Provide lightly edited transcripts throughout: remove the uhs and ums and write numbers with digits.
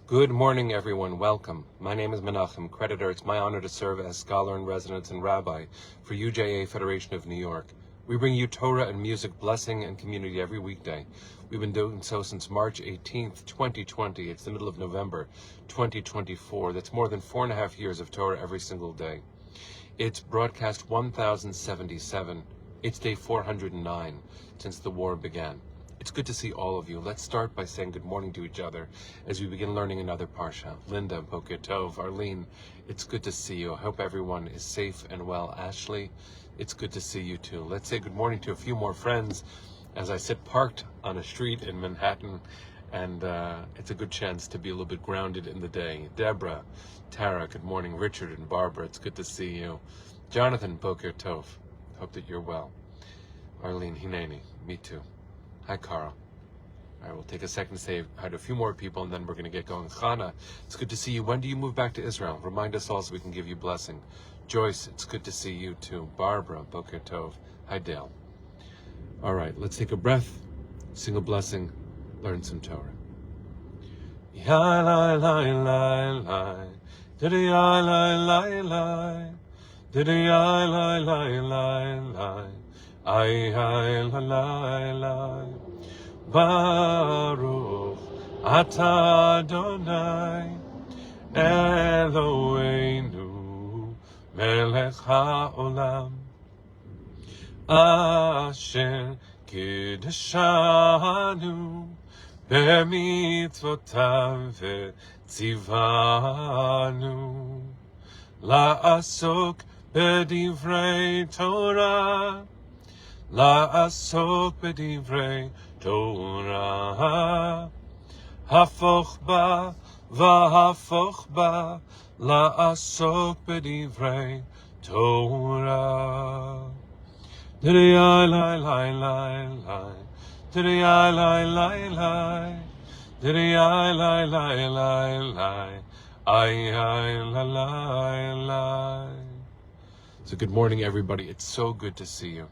Good morning, everyone. Welcome. My name is Menachem, creditor. It's my honor to serve as scholar in residence and rabbi for UJA Federation of New York. We bring you Torah and music, blessing, and community every weekday. We've been doing so since March 18th, 2020. It's the middle of November, 2024. That's more than 4.5 years of Torah every single day. It's broadcast 1077. It's day 409 since the war began. It's good to see all of you. Let's start by saying good morning to each other as we begin learning another parsha. Linda, Boker Tov, Arlene, it's good to see you. I hope everyone is safe and well. Ashley, it's good to see you too. Let's say good morning to a few more friends as I sit parked on a street in Manhattan, and it's a good chance to be a little bit grounded in the day. Deborah, Tara, good morning. Richard and Barbara, it's good to see you. Jonathan, Boker Tov, hope that you're well. Arlene, Hineni, me too. Hi, Carl. All right, we'll take a second to say hi to a few more people, and then we're going to get going. Chana, it's good to see you. When do you move back to Israel? Remind us all so we can give you blessing. Joyce, it's good to see you too. Barbara, Boker Tov. Hi, Dale. All right, let's take a breath, sing a blessing, learn some Torah. Baruch Atah Adonai Eloheinu Melech HaOlam Asher Kiddushanu B'mitzvotav V'tzivanu La'asok B'divrei Torah La'asok B'divrei Torah, Hafoch ba, v'hafoch ba, la'asok b'divrei Torah. Didei lai lai lai lai, didei lai lai lai, didei lai lai lai lai, ay la lai lai. So good morning, everybody. It's so good to see you.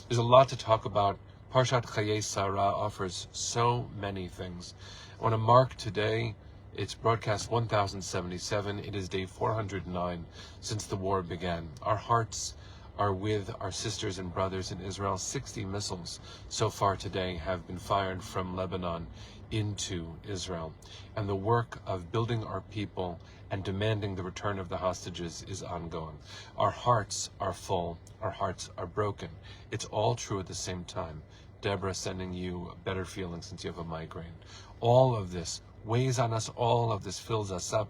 There's a lot to talk about. Parshat Chayei Sarah offers so many things. I want to mark today, it's broadcast 1077. It is day 409 since the war began. Our hearts are with our sisters and brothers in Israel. 60 missiles so far today have been fired from Lebanon into Israel. And the work of building our people and demanding the return of the hostages is ongoing. Our hearts are full. Our hearts are broken. It's all true at the same time. Deborah sending you a better feeling since you have a migraine. All of this weighs on us. All of this fills us up.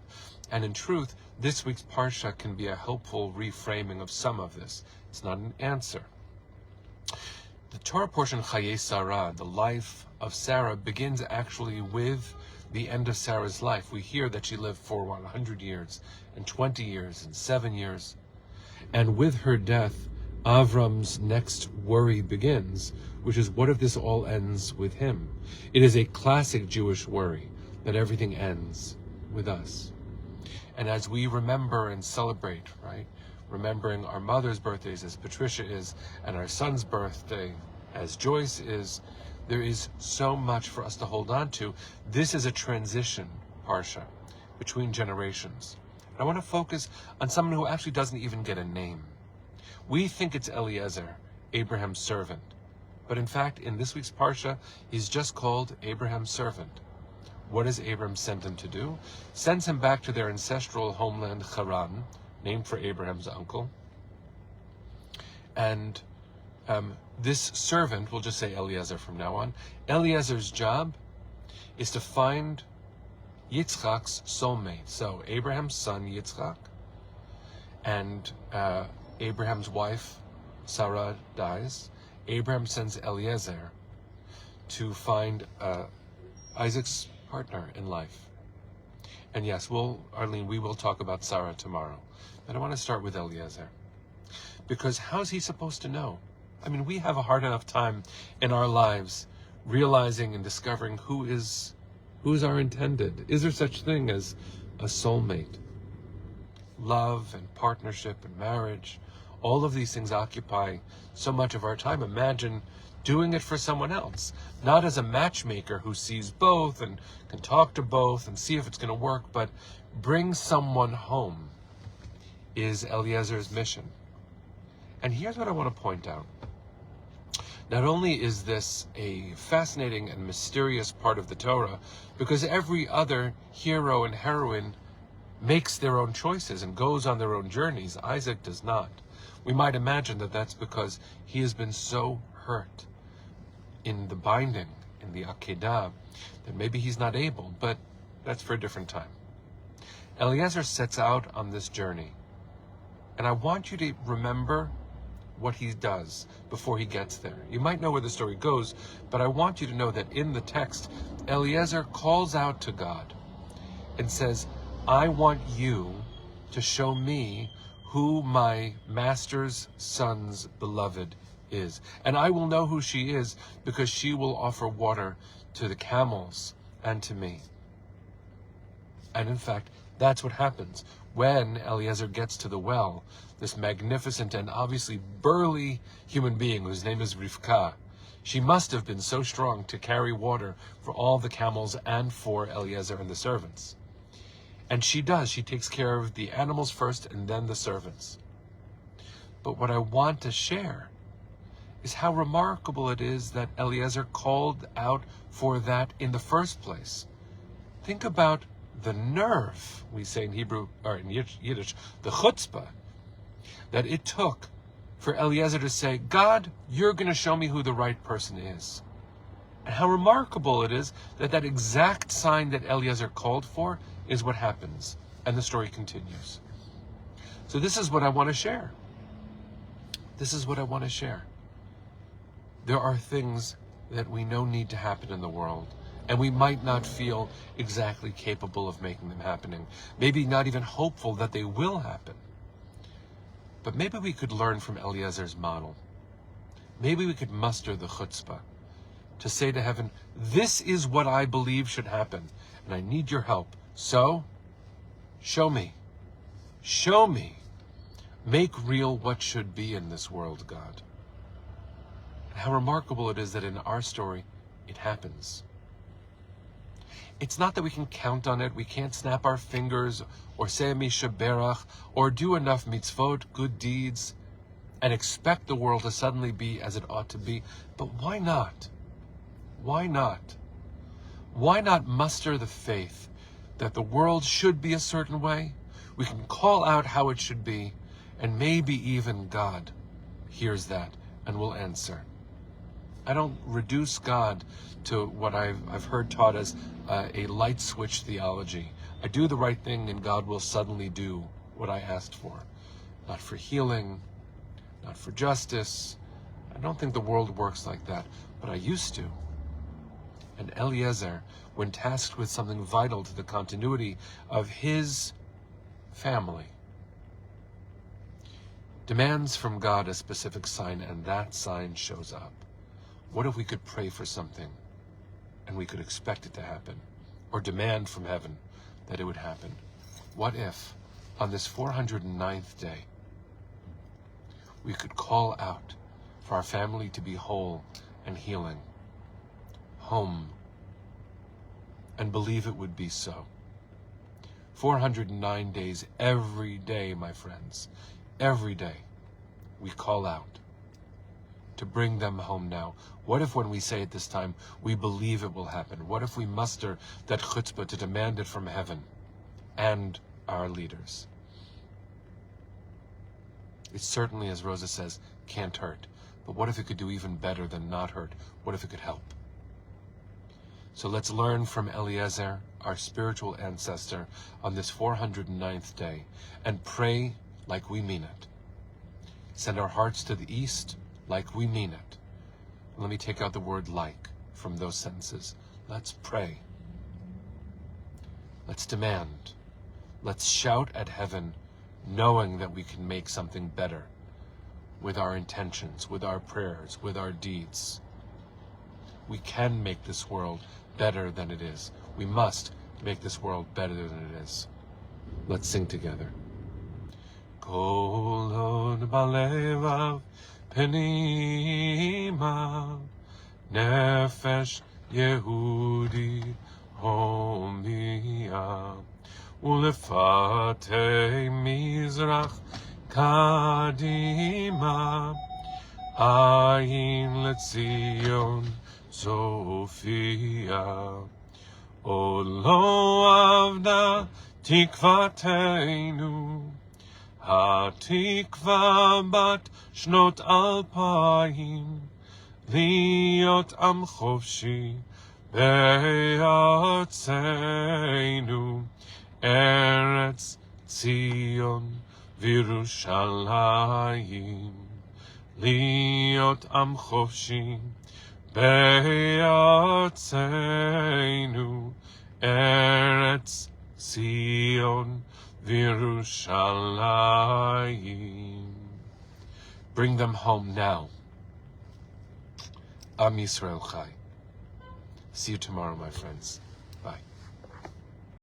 And in truth, this week's Parsha can be a helpful reframing of some of this. It's not an answer. The Torah portion, Chayei Sarah, the life of Sarah, begins actually with the end of Sarah's life. We hear that she lived for 100 years, and 20 years, and 7 years. And with her death, Avram's next worry begins, which is, what if this all ends with him? It is a classic Jewish worry that everything ends with us. And as we remember and celebrate, right, remembering our mother's birthdays as Patricia is, and our son's birthday as Joyce is, there is so much for us to hold on to. This is a transition parsha between generations. And I want to focus on someone who actually doesn't even get a name. We think it's Eliezer, Abraham's servant. But in fact, in this week's Parsha, he's just called Abraham's servant. What does Abraham send him to do? Sends him back to their ancestral homeland, Haran, named for Abraham's uncle. And this servant, we'll just say Eliezer from now on, Eliezer's job is to find Yitzchak's soulmate. So Abraham's son, Yitzchak, and Abraham's wife, Sarah, dies. Abraham sends Eliezer to find Isaac's partner in life. And yes, Arlene, we will talk about Sarah tomorrow. But I want to start with Eliezer. Because how's he supposed to know? I mean, we have a hard enough time in our lives realizing and discovering who is our intended. Is there such thing as a soulmate? Love and partnership and marriage, all of these things occupy so much of our time. Imagine doing it for someone else, not as a matchmaker who sees both and can talk to both and see if it's going to work, but bring someone home is Eliezer's mission. And here's what I want to point out. Not only is this a fascinating and mysterious part of the Torah, because every other hero and heroine makes their own choices and goes on their own journeys. Isaac does not. We might imagine that that's because he has been so hurt in the binding, in the Akedah, that maybe he's not able, but that's for a different time. Eliezer sets out on this journey, and I want you to remember what he does before he gets there. You might know where the story goes, but I want you to know that in the text, Eliezer calls out to God and says, I want you to show me who my master's son's beloved is. And I will know who she is because she will offer water to the camels and to me. And in fact, that's what happens. When Eliezer gets to the well, this magnificent and obviously burly human being whose name is Rivka, she must have been so strong to carry water for all the camels and for Eliezer and the servants. And she does. She takes care of the animals first and then the servants. But what I want to share is how remarkable it is that Eliezer called out for that in the first place. Think about the nerve, we say in Hebrew, or in Yiddish, the chutzpah, that it took for Eliezer to say, God, you're going to show me who the right person is. And how remarkable it is that that exact sign that Eliezer called for is what happens. And the story continues. So this is what I want to share. This is what I want to share. There are things that we know need to happen in the world, and we might not feel exactly capable of making them happening. Maybe not even hopeful that they will happen. But maybe we could learn from Eliezer's model. Maybe we could muster the chutzpah to say to heaven, this is what I believe should happen, and I need your help. So, show me. Show me. Make real what should be in this world, God. And how remarkable it is that in our story, it happens. It's not that we can count on it. We can't snap our fingers or say a Misha Berach or do enough mitzvot, good deeds, and expect the world to suddenly be as it ought to be. But why not? Why not? Why not muster the faith that the world should be a certain way? We can call out how it should be, and maybe even God hears that and will answer. I don't reduce God to what I've heard taught as a light switch theology. I do the right thing and God will suddenly do what I asked for. Not for healing, not for justice. I don't think the world works like that, but I used to. And Eliezer, when tasked with something vital to the continuity of his family, demands from God a specific sign, and that sign shows up. What if we could pray for something and we could expect it to happen, or demand from heaven that it would happen? What if on this 409th day we could call out for our family to be whole and healing, home, and believe it would be so? 409 days, every day, my friends, every day we call out to bring them home now. What if when we say it this time, we believe it will happen? What if we muster that chutzpah to demand it from heaven and our leaders? It certainly, as Rosa says, can't hurt. But what if it could do even better than not hurt? What if it could help? So let's learn from Eliezer, our spiritual ancestor, on this 409th day, and pray like we mean it. Send our hearts to the east like we mean it. Let me take out the word like from those sentences. Let's pray. Let's demand. Let's shout at heaven, knowing that we can make something better with our intentions, with our prayers, with our deeds. We can make this world better than it is. We must make this world better than it is. Let's sing together. Kol od balevav penima nefesh Yehudi homiya, ulefatei mizrach kadima, ayin letzion Sophia. O lo avda tikvateinu, hatikva bat shnot alpayim, liot am chofshi be'artzeinu, Eretz Tzion v'Yerushalayim, liot am chofshi be'artzeinu, Eretz Tzion v'Yerushalayim. Bring them home now. Am Yisrael Chai. See you tomorrow, my friends.